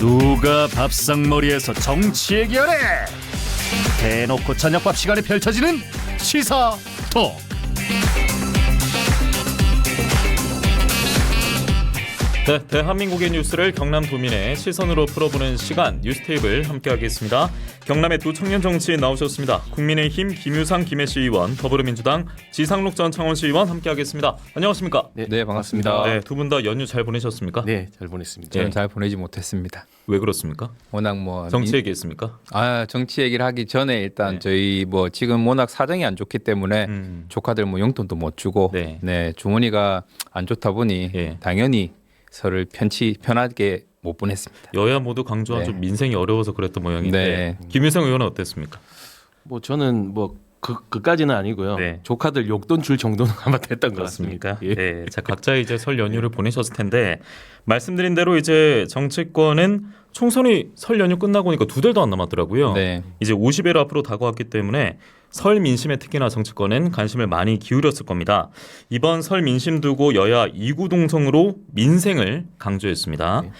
누가 밥상머리에서 정치 얘기하래? 대놓고 저녁밥 시간에 펼쳐지는 시사톡. 네, 대한민국의 뉴스를 경남 도민의 시선으로 풀어보는 시간 뉴스테이블 함께하겠습니다. 경남의 두 청년 정치인 나오셨습니다. 국민의힘 김유상 김해시 의원, 더불어민주당 지상록 전 창원시 의원 함께하겠습니다. 안녕하십니까? 네, 반갑습니다. 네, 두 분 다 연휴 잘 보내셨습니까? 네, 잘 보냈습니다. 저는 잘 보내지 못했습니다. 왜 그렇습니까? 워낙 뭐 정치 얘기했습니까? 정치 얘기를 하기 전에 일단 네. 저희 뭐 지금 워낙 사정이 안 좋기 때문에 조카들 뭐 용돈도 못 주고 네. 주머니가 안 좋다 보니 예. 당연히 설을 편하게 못 보냈습니다. 여야 모두 강조한 네. 좀 민생이 어려워서 그랬던 모양인데 네. 김유상 의원은 어땠습니까? 뭐 저는 뭐 그까지는 아니고요. 네. 조카들 용돈 줄 정도는 아마 됐던 것 같습니다. 그렇습니까? 네, 자 각자 이제 설 연휴를 보내셨을 텐데 말씀드린 대로 이제 정치권은 총선이 설 연휴 끝나고 보니까 두 달도 안 남았더라고요. 네. 이제 50일 앞으로 다가왔기 때문에 설 민심에 특히나 정치권은 관심을 많이 기울였을 겁니다. 이번 설 민심 두고 여야 이구동성으로 민생을 강조했습니다. 네.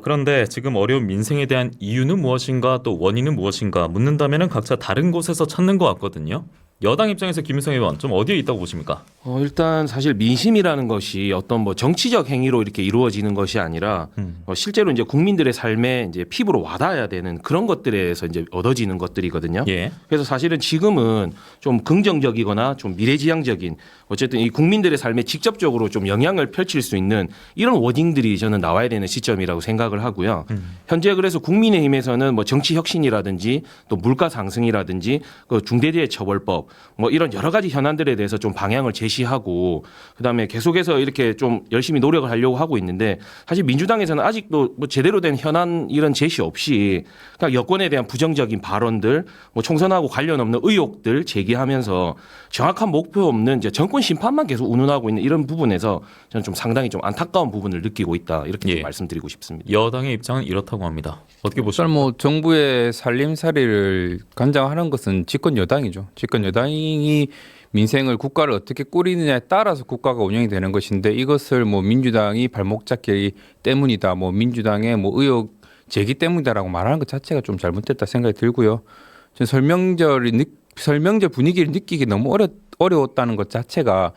그런데 지금 어려운 민생에 대한 이유는 무엇인가 또 원인은 무엇인가 묻는다면 각자 다른 곳에서 찾는 것 같거든요. 여당 입장에서 김유상 의원 좀 어디에 있다고 보십니까? 일단 사실 민심이라는 것이 어떤 뭐 정치적 행위로 이렇게 이루어지는 것이 아니라 실제로 이제 국민들의 삶에 이제 피부로 와닿아야 되는 그런 것들에서 이제 얻어지는 것들이거든요. 예. 그래서 사실은 지금은 좀 긍정적이거나 좀 미래지향적인 어쨌든 이 국민들의 삶에 직접적으로 좀 영향을 펼칠 수 있는 이런 워딩들이 저는 나와야 되는 시점이라고 생각을 하고요. 현재 그래서 국민의힘에서는 뭐 정치 혁신이라든지 또 물가 상승이라든지 그 중대재해처벌법 뭐 이런 여러 가지 현안들에 대해서 좀 방향을 제시하고 그다음에 계속해서 이렇게 좀 열심히 노력을 하려고 하고 있는데 사실 민주당에서는 아직도 뭐 제대로 된 현안 이런 제시 없이 그냥 여권에 대한 부정적인 발언들 뭐 총선하고 관련 없는 의혹들 제기하면서 정확한 목표 없는 이제 정권 심판만 계속 운운하고 있는 이런 부분에서 저는 좀 상당히 좀 안타까운 부분을 느끼고 있다 이렇게 좀 말씀드리고 싶습니다. 여당의 입장은 이렇다고 합니다. 어떻게 보십니까? 일단 뭐 정부의 살림살이를 관장하는 것은 집권 여당이죠. 집권 여당이 민생을 국가를 어떻게 꾸리느냐에 따라서 국가가 운영이 되는 것인데 이것을 뭐 민주당이 발목 잡기 때문이다. 뭐 민주당의 뭐 의혹 제기 때문이다라고 말하는 것 자체가 좀 잘못됐다 생각이 들고요. 전 설명절 분위기를 느끼기 너무 어려웠다는 것 자체가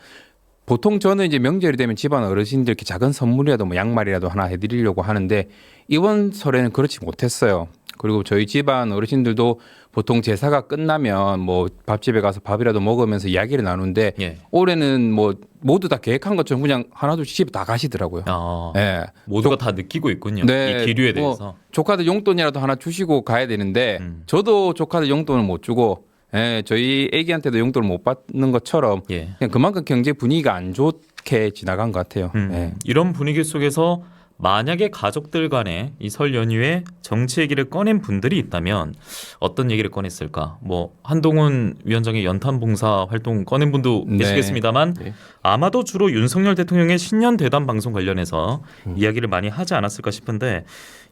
보통 저는 이제 명절이 되면 집안 어르신들 이렇게 작은 선물이라도 뭐 양말이라도 하나 해드리려고 하는데 이번 설에는 그렇지 못했어요. 그리고 저희 집안 어르신들도 보통 제사가 끝나면 뭐 밥집에 가서 밥이라도 먹으면서 이야기를 나누는데 올해는 뭐 모두 다 계획한 것처럼 그냥 하나둘씩 집에 다 가시더라고요. 네. 모두가 다 느끼고 있군요. 네, 이 기류에 뭐 대해서. 조카들 용돈이라도 하나 주시고 가야 되는데 저도 조카들 용돈을 못 주고 저희 애기한테도 용돈을 못 받는 것처럼 그냥 그만큼 경제 분위기가 안 좋게 지나간 것 같아요. 이런 분위기 속에서 만약에 가족들 간에 이 설 연휴에 정치 얘기를 꺼낸 분들이 있다면 어떤 얘기를 꺼냈을까? 뭐 한동훈 위원장의 연탄 봉사 활동 꺼낸 분도 계시겠습니다만 아마도 주로 윤석열 대통령의 신년 대담 방송 관련해서 이야기를 많이 하지 않았을까 싶은데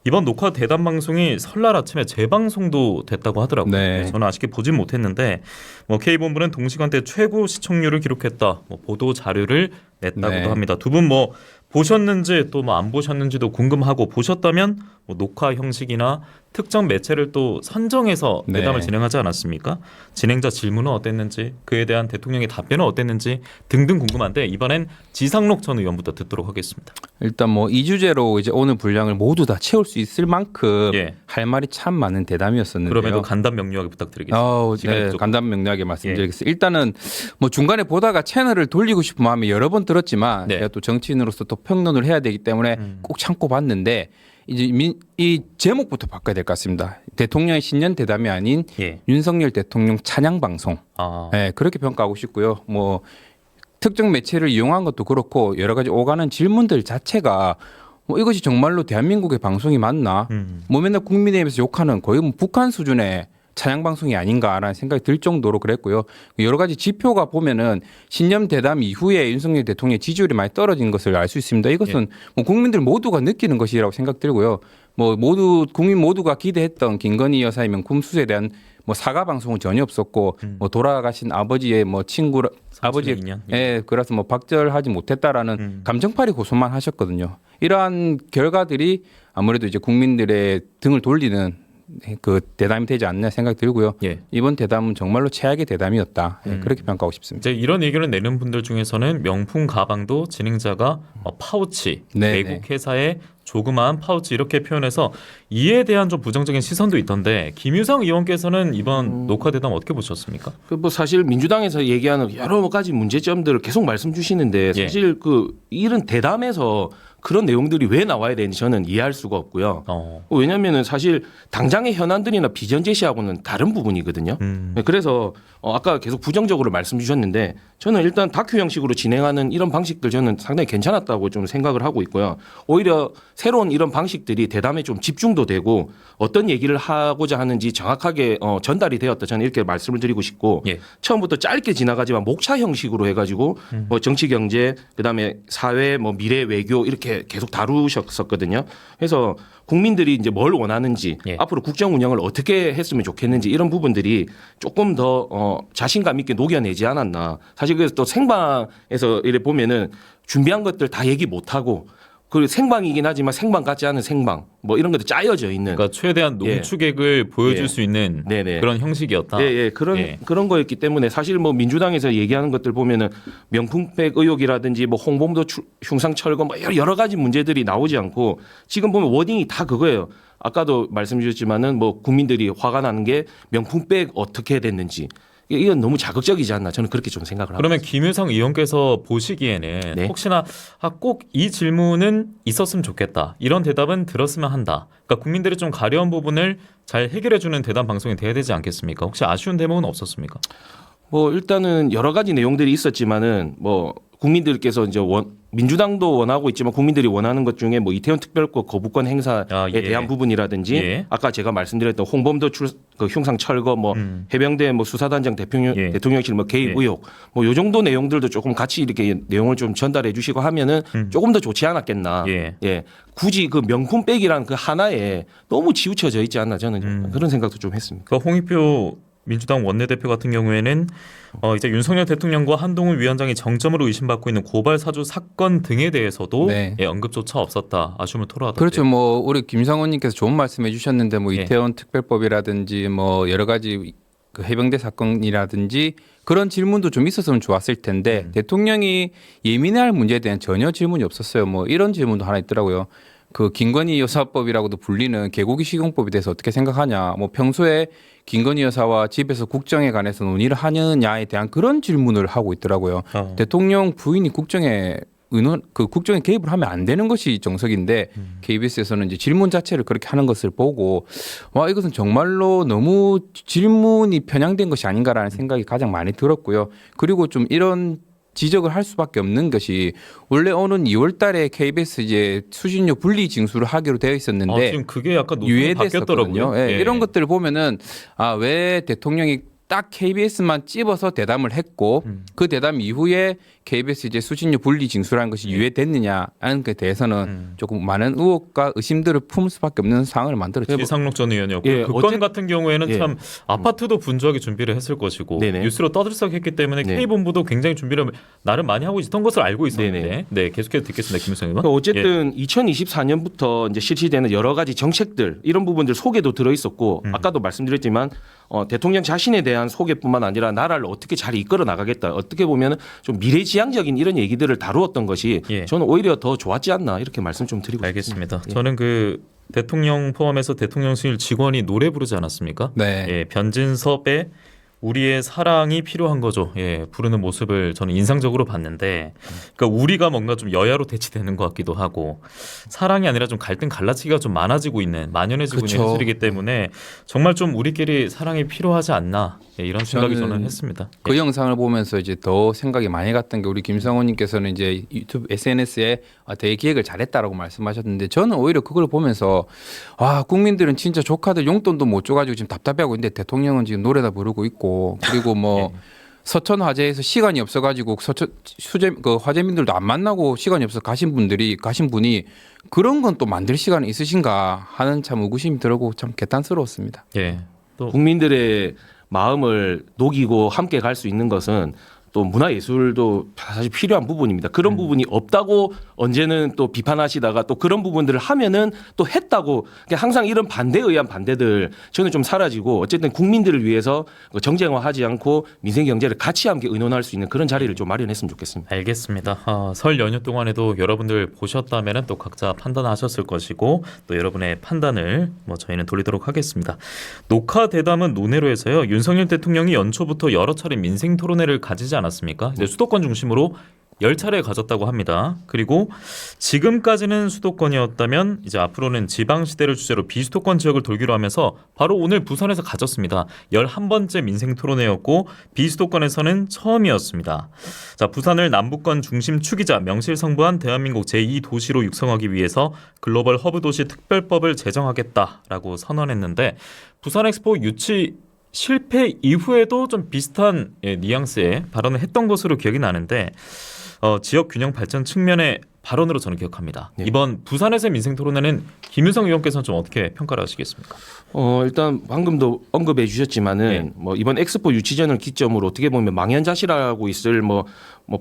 이번 녹화 대담 방송이 설날 아침에 재방송도 됐다고 하더라고요. 저는 아쉽게 보진 못했는데 뭐 K본부는 동시간대 최고 시청률을 기록했다. 뭐 보도 자료를 냈다고도 합니다. 두 분 뭐 보셨는지 또 뭐 안 보셨는지도 궁금하고 보셨다면 뭐 녹화 형식이나 특정 매체를 또 선정해서 대담을 진행하지 않았습니까? 진행자 질문은 어땠는지 그에 대한 대통령의 답변은 어땠는지 등등 궁금한데 이번엔 지상록 전 의원부터 듣도록 하겠습니다. 일단 뭐 이 주제로 이제 오늘 분량을 모두 다 채울 수 있을 만큼 할 말이 참 많은 대담이었었는데요. 그럼에도 간단 명료하게 부탁드리겠습니다. 간단 명료하게 말씀드리겠습니다. 일단은 뭐 중간에 보다가 채널을 돌리고 싶은 마음이 여러 번 들었지만 제가 또 정치인으로서 또 평론을 해야 되기 때문에 꼭 참고 봤는데 이제 이 제목부터 바꿔야 될 것 같습니다. 대통령의 신년 대담이 아닌 윤석열 대통령 찬양 방송. 그렇게 평가하고 싶고요. 뭐 특정 매체를 이용한 것도 그렇고 여러 가지 오가는 질문들 자체가 뭐 이것이 정말로 대한민국의 방송이 맞나? 뭐 맨날 국민의힘에서 욕하는 거의 뭐 북한 수준의 찬양 방송이 아닌가라는 생각이 들 정도로 그랬고요. 여러 가지 지표가 보면은 신년 대담 이후에 윤석열 대통령의 지지율이 많이 떨어진 것을 알 수 있습니다. 이것은 뭐 국민들 모두가 느끼는 것이라고 생각 들고요. 뭐 국민 모두가 기대했던 김건희 여사의 명품 수수에 대한 뭐 사과 방송은 전혀 없었고 뭐 돌아가신 아버지의 뭐 친구 아버지의 그래서 뭐 박절하지 못했다라는 감정팔이 고소만 하셨거든요. 이러한 결과들이 아무래도 이제 국민들의 등을 돌리는 그 대담이 되지 않나 생각 들고요. 예. 이번 대담은 정말로 최악의 대담이었다. 그렇게 평가하고 싶습니다. 이제 이런 의견을 내는 분들 중에서는 명품 가방도 진행자가 파우치, 네, 외국 회사의 조그마한 파우치 이렇게 표현해서 이에 대한 좀 부정적인 시선도 있던데 김유성 의원께서는 이번 녹화 대담 어떻게 보셨습니까? 그 뭐 사실 민주당에서 얘기하는 여러 가지 문제점들을 계속 말씀 주시는데 사실 그 이런 대담에서 그런 내용들이 왜 나와야 되는지 저는 이해할 수가 없고요. 왜냐하면은 사실 당장의 현안들이나 비전 제시하고는 다른 부분이거든요. 그래서 아까 계속 부정적으로 말씀 주셨는데 저는 일단 다큐 형식으로 진행하는 이런 방식들 저는 상당히 괜찮았다고 좀 생각을 하고 있고요. 오히려 새로운 이런 방식들이 대담에 좀 집중도 되고 어떤 얘기를 하고자 하는지 정확하게 전달이 되었다. 저는 이렇게 말씀을 드리고 싶고 예. 처음부터 짧게 지나가지만 목차 형식으로 해가지고 뭐 정치 경제 그다음에 사회 뭐 미래 외교 이렇게 계속 다루셨었거든요. 그래서 국민들이 이제 뭘 원하는지 예. 앞으로 국정 운영을 어떻게 했으면 좋겠는지 이런 부분들이 조금 더 자신감 있게 녹여내지 않았나. 사실 그래서 또 생방에서 이래 보면은 준비한 것들 다 얘기 못 하고 그리고 생방이긴 하지만 생방 같지 않은 생방 뭐 이런 것도 짜여져 있는. 그러니까 최대한 농축액을 보여줄 예. 수 있는 네네. 그런 형식이었다. 예, 그런 거였기 때문에 사실 뭐 민주당에서 얘기하는 것들 보면은 명품백 의혹이라든지 뭐 홍범도 흉상 철거 뭐 여러 가지 문제들이 나오지 않고 지금 보면 워딩이 다 그거예요. 아까도 말씀 주셨지만은 뭐 국민들이 화가 나는 게 명품백 어떻게 됐는지 이건 너무 자극적이지 않나 저는 그렇게 좀 생각을 합니다. 그러면 김유성 의원께서 보시기에는 네. 혹시나 꼭 이 질문은 있었으면 좋겠다. 이런 대답은 들었으면 한다. 그러니까 국민들이 좀 가려운 부분을 잘 해결해주는 대담 방송이 돼야 되지 않겠습니까? 혹시 아쉬운 대목은 없었습니까? 뭐 일단은 여러 가지 내용들이 있었지만은 뭐 국민들께서 이제 민주당도 원하고 있지만 국민들이 원하는 것 중에 뭐 이태원 특별법 거부권 행사에 예. 대한 부분이라든지 예. 아까 제가 말씀드렸던 홍범도 그 흉상 철거 뭐 해병대 뭐 수사단장 예. 대통령실 뭐 개입 예. 의혹 뭐 요 정도 내용들도 조금 같이 이렇게 내용을 좀 전달해 주시고 하면은 조금 더 좋지 않았겠나. 예. 굳이 그 명품백이라는 그 하나에 너무 치우쳐져 있지 않나 저는 그런 생각도 좀 했습니다. 그 홍익표 민주당 원내대표 같은 경우에는 이제 윤석열 대통령과 한동훈 위원장이 정점으로 의심받고 있는 고발 사주 사건 등에 대해서도 네. 언급조차 없었다. 아쉬움을 토로하던데. 그렇죠. 뭐 우리 김상원님께서 좋은 말씀해 주셨는데 뭐 예. 이태원 특별법이라든지 뭐 여러 가지 그 해병대 사건이라든지 그런 질문도 좀 있었으면 좋았을 텐데 대통령이 예민해할 문제에 대한 전혀 질문이 없었어요. 뭐 이런 질문도 하나 있더라고요. 그 김건희 여사법이라고도 불리는 개고기 식용법에 대해서 어떻게 생각하냐. 뭐 평소에 김건희 여사와 집에서 국정에 관해서 논의를 하느냐에 대한 그런 질문을 하고 있더라고요. 대통령 부인이 국정에 국정에 개입을 하면 안 되는 것이 정석인데 KBS에서는 이제 질문 자체를 그렇게 하는 것을 보고 와 이것은 정말로 너무 질문이 편향된 것이 아닌가라는 생각이 가장 많이 들었고요. 그리고 좀 이런 지적을 할 수밖에 없는 것이 원래 오는 2월 달에 KBS 이제 수신료 분리 징수를 하기로 되어 있었는데 지금 그게 약간 노선이 바뀌었더라고요. 유예됐었거든요. 예, 이런 것들을 보면은 왜 대통령이 딱 KBS만 찝어서 대담을 했고 그 대담 이후에 KBS 이제 수신료 분리 징수라는 것이 유예됐느냐는 것에 대해서는 조금 많은 의혹과 의심들을 품을 수밖에 없는 상황을 만들었죠. 이상록 전 의원이었고 예, 그 건 같은 경우에는 참 아파트도 분주하게 준비를 했을 것이고 네네. 뉴스로 떠들썩했기 때문에 네. K본부도 굉장히 준비를 나름 많이 하고 있었던 것을 알고 있었는데 네네. 네 계속해서 듣겠습니다. 김유성 의원. 그러니까 어쨌든 2024년부터 이제 실시되는 여러 가지 정책들 이런 부분들 소개도 들어 있었고 아까도 말씀드렸지만 대통령 자신에 대한 소개뿐만 아니라 나라를 어떻게 잘 이끌어 나가겠다. 어떻게 보면 좀 미래지향적인 이런 얘기들을 다루었던 것이 예. 저는 오히려 더 좋았지 않나 이렇게 말씀 좀 드리고 알겠습니다. 싶습니다. 저는 그 대통령 포함해서 대통령실 직원이 노래 부르지 않았습니까? 네. 예, 변진섭의 우리의 사랑이 필요한 거죠. 예, 부르는 모습을 저는 인상적으로 봤는데, 그러니까 우리가 뭔가 좀 여야로 대치되는 것 같기도 하고, 사랑이 아니라 좀 갈등 갈라치기가 좀 많아지고 있는 만연해지고 있는 그쵸. 현실이기 때문에 정말 좀 우리끼리 사랑이 필요하지 않나 예, 이런 생각이 저는 했습니다. 그 예. 영상을 보면서 이제 더 생각이 많이 갔던 게 우리 김성호님께서는 이제 유튜브 SNS에 되게 기획을 잘했다라고 말씀하셨는데 저는 오히려 그걸 보면서 국민들은 진짜 조카들 용돈도 못 줘가지고 지금 답답해하고 있는데 대통령은 지금 노래다 부르고 있고 그리고 뭐 서천 화재에서 시간이 없어가지고 그 화재민들도 안 만나고 시간이 없어 가신 분이 그런 건 또 만들 시간이 있으신가 하는 참 의구심이 들고 참 개탄스러웠습니다. 예. 또 국민들의 마음을 녹이고 함께 갈 수 있는 것은 또 문화예술도 사실 필요한 부분입니다. 그런 부분이 없다고 언제는 또 비판하시다가 또 그런 부분들을 하면은 또 했다고 그러니까 항상 이런 반대에 의한 반대들 저는 좀 사라지고 어쨌든 국민들을 위해서 정쟁화하지 않고 민생 경제를 같이 함께 의논할 수 있는 그런 자리를 좀 마련했으면 좋겠습니다. 알겠습니다. 설 연휴 동안에도 여러분들 보셨다면 또 각자 판단하셨을 것이고 또 여러분의 판단을 저희는 돌리도록 하겠습니다. 녹화 대담은 논의로 해서요. 윤석열 대통령이 연초부터 여러 차례 민생 토론회를 가지지 않았습니까? 이제 수도권 중심으로 10차례 가졌다고 합니다. 그리고 지금까지는 수도권이었다면 이제 앞으로는 지방시대를 주제로 비수도권 지역을 돌기로 하면서 바로 오늘 부산에서 가졌습니다. 11번째 민생토론회였고 비수도권에서는 처음이었습니다. 자, 부산을 남부권 중심 축이자 명실상부한 대한민국 제2도시로 육성하기 위해서 글로벌 허브 도시 특별법을 제정하겠다라고 선언했는데 부산 엑스포 유치 실패 이후에도 좀 비슷한 뉘앙스의 발언을 했던 것으로 기억이 나는데 지역 균형 발전 측면의 발언으로 저는 기억합니다. 네. 이번 부산에서의 민생 토론회는 김윤성 의원께서는 좀 어떻게 평가를 하시겠습니까? 일단 방금도 언급해 주셨지만은 이번 엑스포 유치전을 기점으로 어떻게 보면 망연자실하고 있을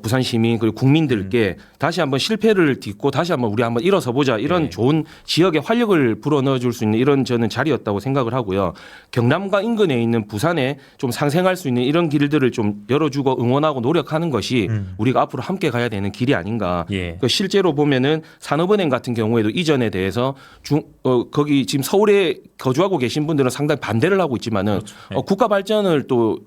부산 시민 그리고 국민들께 다시 한번 실패를 딛고 다시 한번 우리 한번 일어서 보자 이런 좋은 지역에 활력을 불어넣어 줄 수 있는 이런 저는 자리였다고 생각을 하고요. 경남과 인근에 있는 부산에 좀 상생할 수 있는 이런 길들을 좀 열어주고 응원하고 노력하는 것이 우리가 앞으로 함께 가야 되는 길이 아닌가. 그러니까 실제로 보면은 산업은행 같은 경우에도 이전에 대해서 거기 지금 서울에 거주하고 계신 분들은 상당히 반대를 하고 있지만은 국가 발전을 또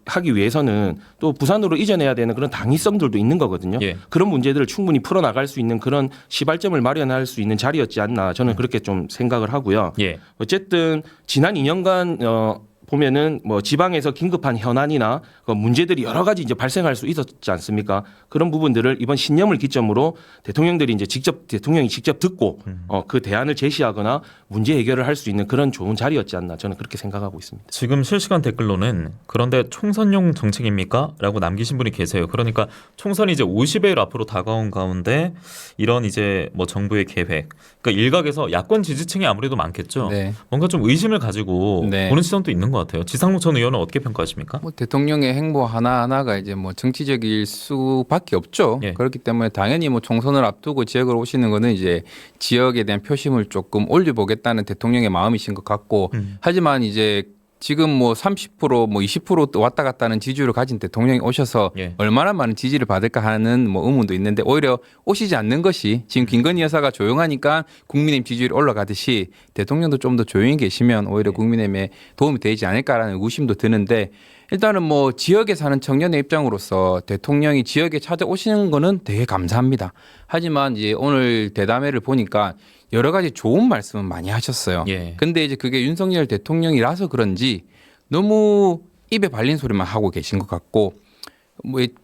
하기 위해서는 또 부산으로 이전해야 되는 그런 당위성들도 있는 거거든요. 그런 문제들을 충분히 풀어나갈 수 있는 그런 시발점을 마련할 수 있는 자리였지 않나 저는 그렇게 좀 생각을 하고요. 어쨌든 지난 2년간 보면은 지방에서 긴급한 현안이나 문제들이 여러 가지 이제 발생할 수 있었지 않습니까? 그런 부분들을 이번 신년을 기점으로 대통령이 직접 듣고 그 대안을 제시하거나 문제 해결을 할 수 있는 그런 좋은 자리였지 않나 저는 그렇게 생각하고 있습니다. 지금 실시간 댓글로는 그런데 총선용 정책입니까? 라고 남기신 분이 계세요. 그러니까 총선이 이제 50일 앞으로 다가온 가운데 이런 이제 정부의 계획, 그러니까 일각에서 야권 지지층이 아무래도 많겠죠. 네. 뭔가 좀 의심을 가지고 보는 시선도 있는 것 같아요. 지상록 전 의원은 어떻게 평가하십니까? 대통령의 행보 하나하나가 이제 정치적일 수밖에 없죠. 그렇기 때문에 당연히 총선을 앞두고 지역을 오시는 거는 이제 지역에 대한 표심을 조금 올려보겠다는 대통령의 마음이신 것 같고 하지만 이제 지금 30% 20% 왔다 갔다 하는 지지율을 가진 대통령이 오셔서 얼마나 많은 지지를 받을까 하는 의문도 있는데 오히려 오시지 않는 것이 지금 김건희 여사가 조용하니까 국민의힘 지지율이 올라가듯이 대통령도 좀 더 조용히 계시면 오히려 국민의힘에 도움이 되지 않을까라는 의구심도 드는데 일단은 지역에 사는 청년의 입장으로서 대통령이 지역에 찾아오시는 거는 되게 감사합니다. 하지만 이제 오늘 대담회를 보니까 여러 가지 좋은 말씀은 많이 하셨어요. 근데 이제 그게 윤석열 대통령이라서 그런지 너무 입에 발린 소리만 하고 계신 것 같고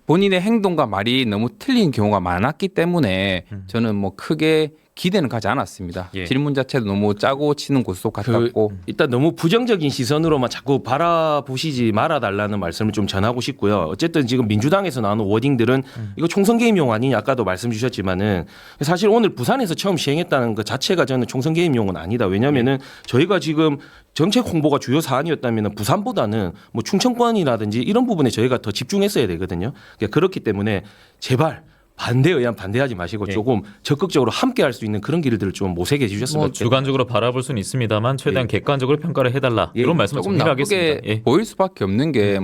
본인의 행동과 말이 너무 틀린 경우가 많았기 때문에 저는 크게 기대는 가지 않았습니다. 질문 자체도 너무 짜고 치는 고수 같았고 일단 너무 부정적인 시선으로만 자꾸 바라보시지 말아달라는 말씀을 좀 전하고 싶고요. 어쨌든 지금 민주당에서 나오는 워딩들은 이거 총선 개입용 아니냐 아까도 말씀 주셨지만은 사실 오늘 부산에서 처음 시행했다는 것 자체가 저는 총선 개입용은 아니다. 왜냐하면은 저희가 지금 정책 홍보가 주요 사안이었다면 부산보다는 충청권이라든지 이런 부분에 저희가 더 집중했어야 되거든요. 그렇기 때문에 제발 반대에 의한 반대하지 마시고 조금 적극적으로 함께 할 수 있는 그런 길들을 좀 모색해 주셨으면 좋겠습니다. 주관적으로 바라볼 수는 있습니다만 최대한 객관적으로 평가를 해달라. 이런 말씀을 조금 나쁘게 보일 수밖에 없는 게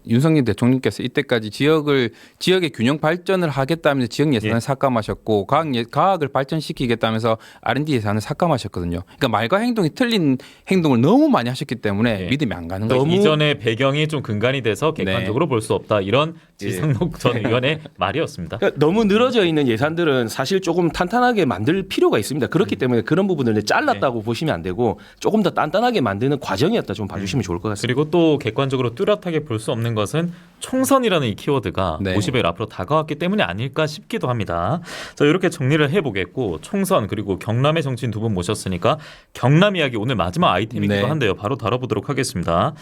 윤석열 대통령께서 이때까지 지역의 균형 발전을 하겠다면서 지역 예산을 삭감하셨고 과학을 발전시키겠다면서 R&D 예산을 삭감하셨거든요. 그러니까 말과 행동이 틀린 행동을 너무 많이 하셨기 때문에 믿음이 안 가는 거예요. 이전의 배경이 좀 근간이 돼서 객관적으로 볼 수 없다. 이런 지상록 전 의원의 말이었습니다. 그러니까 너무 늘어져 있는 예산들은 사실 조금 탄탄하게 만들 필요가 있습니다. 그렇기 때문에 그런 부분을 잘랐다고 보시면 안 되고 조금 더 단단하게 만드는 과정이었다 좀 봐주시면 좋을 것 같습니다. 그리고 또 객관적으로 뚜렷하게 볼 수 없는 것은 총선이라는 이 키워드가 50일 앞으로 다가왔기 때문이 아닐까 싶기도 합니다. 자, 이렇게 정리를 해보겠고 총선 그리고 경남의 정치인 두 분 모셨으니까 경남 이야기 오늘 마지막 아이템이기도 한데요. 바로 다뤄보도록 하겠습니다.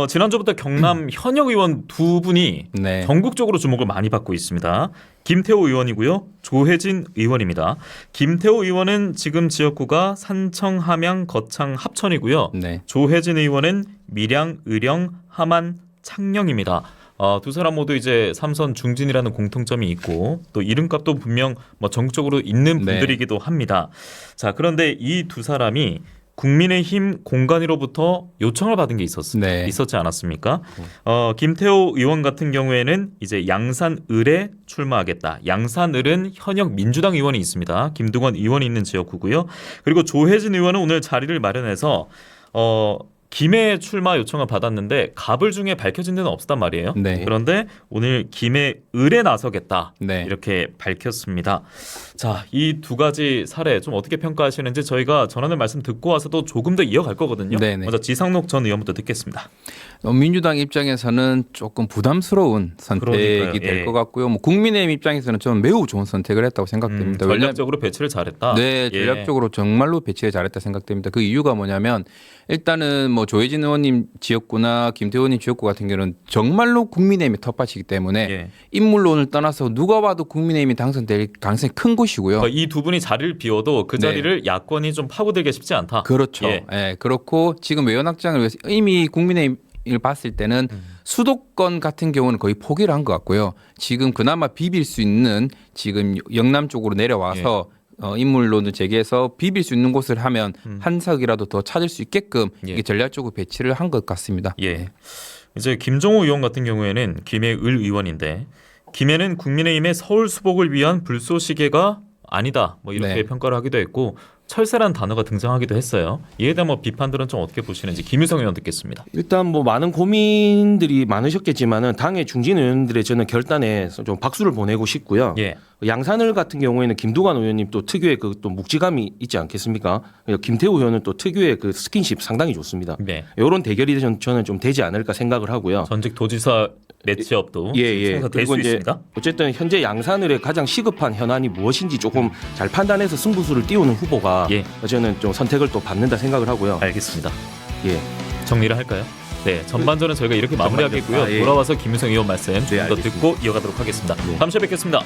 지난주부터 경남 현역 의원 두 분이 전국적으로 주목을 많이 받고 있습니다. 김태호 의원이고요. 조혜진 의원입니다. 김태호 의원은 지금 지역구가 산청, 함양, 거창, 합천이고요. 조혜진 의원은 밀양, 의령, 함안, 창녕입니다. 두 사람 모두 이제 삼선 중진이라는 공통점이 있고 또 이름값도 분명 뭐 정적으로 있는 분들이기도 합니다. 자, 그런데 이 두 사람이 국민의힘 공관위로부터 요청을 받은 게 있었지 않았습니까? 김태호 의원 같은 경우에는 이제 양산을에 출마하겠다. 양산을은 현역 민주당 의원이 있습니다. 김두관 의원이 있는 지역구고요. 그리고 조혜진 의원은 오늘 자리를 마련해서 김해 출마 요청을 받았는데 갑을 중에 밝혀진 데는 없었단 말이에요. 네. 그런데 오늘 김해을에 나서겠다 네. 이렇게 밝혔습니다. 자, 이 두 가지 사례 좀 어떻게 평가하시는지 저희가 전하는 말씀 듣고 와서도 조금 더 이어갈 거거든요. 네네. 먼저 지상록 전 의원부터 듣겠습니다. 민주당 입장에서는 조금 부담스러운 선택이 될 것 같고요. 뭐 국민의힘 입장에서는 저는 매우 좋은 선택을 했다고 생각됩니다. 전략적으로 배치를 잘했다. 네, 전략적으로 정말로 배치를 잘했다 생각됩니다. 그 이유가 뭐냐면 일단은 뭐 조혜진 의원님 지역구나 김태호 의원님 지역구 같은 경우는 정말로 국민의힘의 텃밭이기 때문에 인물론을 떠나서 누가 봐도 국민의힘이 당선될 가능성이 큰 곳이고요. 이 두 분이 자리를 비워도 그 자리를 야권이 좀 파고들기 쉽지 않다. 그렇죠. 그렇고 지금 외연 확장을 위해서 이미 국민의힘 을 봤을 때는 수도권 같은 경우는 거의 포기를 한 것 같고요. 지금 그나마 비빌 수 있는 지금 영남 쪽으로 내려와서 인물론을 제기해서 비빌 수 있는 곳을 하면 한 석이라도 더 찾을 수 있게끔 이게 전략적으로 배치를 한 것 같습니다. 이제 김종호 의원 같은 경우에는 김해을 의원인데 김해는 국민의힘의 서울 수복을 위한 불쏘시개가 아니다. 뭐 이렇게 평가를 하기도 했고 철새라는 단어가 등장하기도 했어요. 이에 대한 뭐 비판들은 좀 어떻게 보시는지 김유성 의원 듣겠습니다. 일단 뭐 많은 고민들이 많으셨겠지만은 당의 중진 의원들의 저는 결단에 좀 박수를 보내고 싶고요. 양산을 같은 경우에는 김두관 의원님 또 특유의 그 또 묵직함이 있지 않겠습니까? 김태우 의원은 또 특유의 그 스킨십 상당히 좋습니다. 이런 대결이 저는 좀 되지 않을까 생각을 하고요. 전직 도지사 매치업도 될 수 있습니다. 어쨌든 현재 양산을의 가장 시급한 현안이 무엇인지 조금 잘 판단해서 승부수를 띄우는 후보가 저는 좀 선택을 또 받는다 생각을 하고요. 알겠습니다. 정리를 할까요? 네, 전반전은 저희가 이렇게 마무리하겠고요. 돌아와서 김유성 의원 말씀 좀 더 듣고 이어가도록 하겠습니다. 다음 시간에 뵙겠습니다.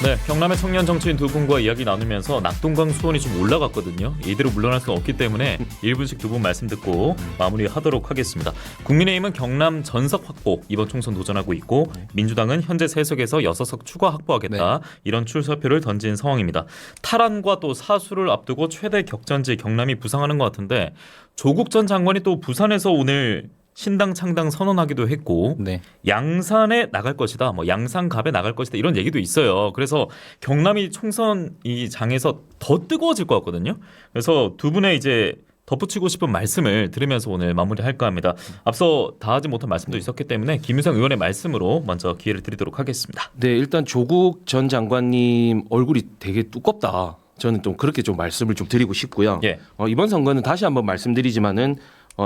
네, 경남의 청년 정치인 두 분과 이야기 나누면서 낙동강 수온이 좀 올라갔거든요. 이대로 물러날 수는 없기 때문에 1분씩 두 분 말씀 듣고 마무리하도록 하겠습니다. 국민의힘은 경남 전석 확보 이번 총선 도전하고 있고 민주당은 현재 3석에서 6석 추가 확보하겠다. 이런 출사표를 던진 상황입니다. 탈환과 또 사수를 앞두고 최대 격전지 경남이 부상하는 것 같은데 조국 전 장관이 또 부산에서 오늘 신당 창당 선언하기도 했고 양산에 나갈 것이다. 뭐 양산갑에 나갈 것이다. 이런 얘기도 있어요. 그래서 경남이 총선 이 장에서 더 뜨거워질 것 같거든요. 그래서 두 분의 이제 덧붙이고 싶은 말씀을 들으면서 오늘 마무리할까 합니다. 앞서 다 하지 못한 말씀도 있었기 때문에 김유성 의원의 말씀으로 먼저 기회를 드리도록 하겠습니다. 네, 일단 조국 전 장관님 얼굴이 되게 두껍다. 저는 좀 그렇게 좀 말씀을 좀 드리고 싶고요. 이번 선거는 다시 한번 말씀드리지만은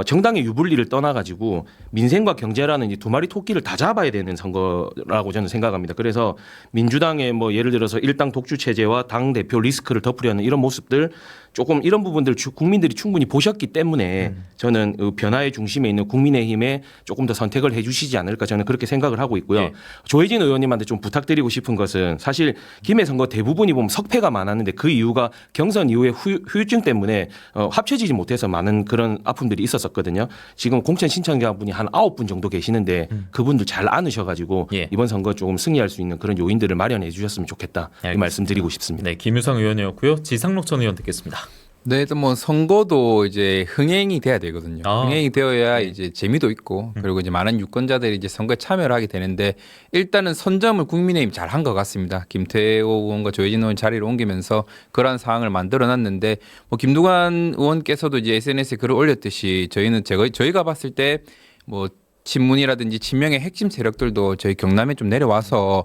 정당의 유불리를 떠나가지고 민생과 경제라는 이 두 마리 토끼를 다 잡아야 되는 선거라고 저는 생각합니다. 그래서 민주당의 뭐 예를 들어서 일당 독주 체제와 당 대표 리스크를 덮으려는 이런 모습들 조금 이런 부분들 국민들이 충분히 보셨기 때문에 저는 변화의 중심에 있는 국민의힘에 조금 더 선택을 해주시지 않을까 저는 그렇게 생각을 하고 있고요. 조혜진 의원님한테 좀 부탁드리고 싶은 것은 사실 김해 선거 대부분이 보면 석패가 많았는데 그 이유가 경선 이후에 후유증 때문에 합쳐지지 못해서 많은 그런 아픔들이 있었거든요. 지금 공천 신청자분이 한 9분 정도 계시는데 그분들 잘 안으셔가지고 이번 선거 조금 승리할 수 있는 그런 요인들을 마련해 주셨으면 좋겠다. 이 말씀 드리고 싶습니다. 네, 김유성 의원이었고요. 지상록 전 의원 듣겠습니다. 네, 또 뭐 선거도 이제 흥행이 돼야 되거든요. 흥행이 되어야 이제 재미도 있고 그리고 이제 많은 유권자들이 이제 선거에 참여를 하게 되는데 일단은 선점을 국민의힘 잘 한 것 같습니다. 김태호 의원과 조혜진 의원 자리를 옮기면서 그러한 상황을 만들어놨는데 뭐 김두관 의원께서도 이제 SNS에 글을 올렸듯이 저희가 봤을 때 뭐 친문이라든지 친명의 핵심 세력들도 저희 경남에 좀 내려와서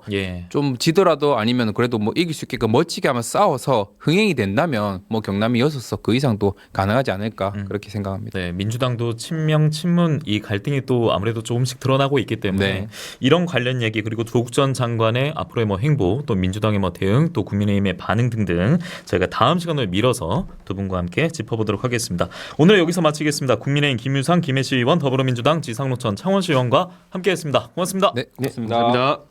좀 지더라도 아니면 그래도 뭐 이길 수 있게끔 멋지게 한번 싸워서 흥행이 된다면 뭐 경남이 6석 그 이상도 가능하지 않을까 그렇게 생각합니다. 네, 민주당도 친명 친문 이 갈등이 또 아무래도 조금씩 드러나고 있기 때문에 이런 관련 얘기 그리고 조국 전 장관의 앞으로의 뭐 행보 또 민주당의 뭐 대응 또 국민의힘의 반응 등등 저희가 다음 시간을 밀어서 두 분과 함께 짚어보도록 하겠습니다. 오늘 여기서 마치겠습니다. 국민의힘 김유상 김해시 의원 더불어민주당 지상록 전 창원시 의원과 함께했습니다. 고맙습니다. 네, 고맙습니다. 감사합니다.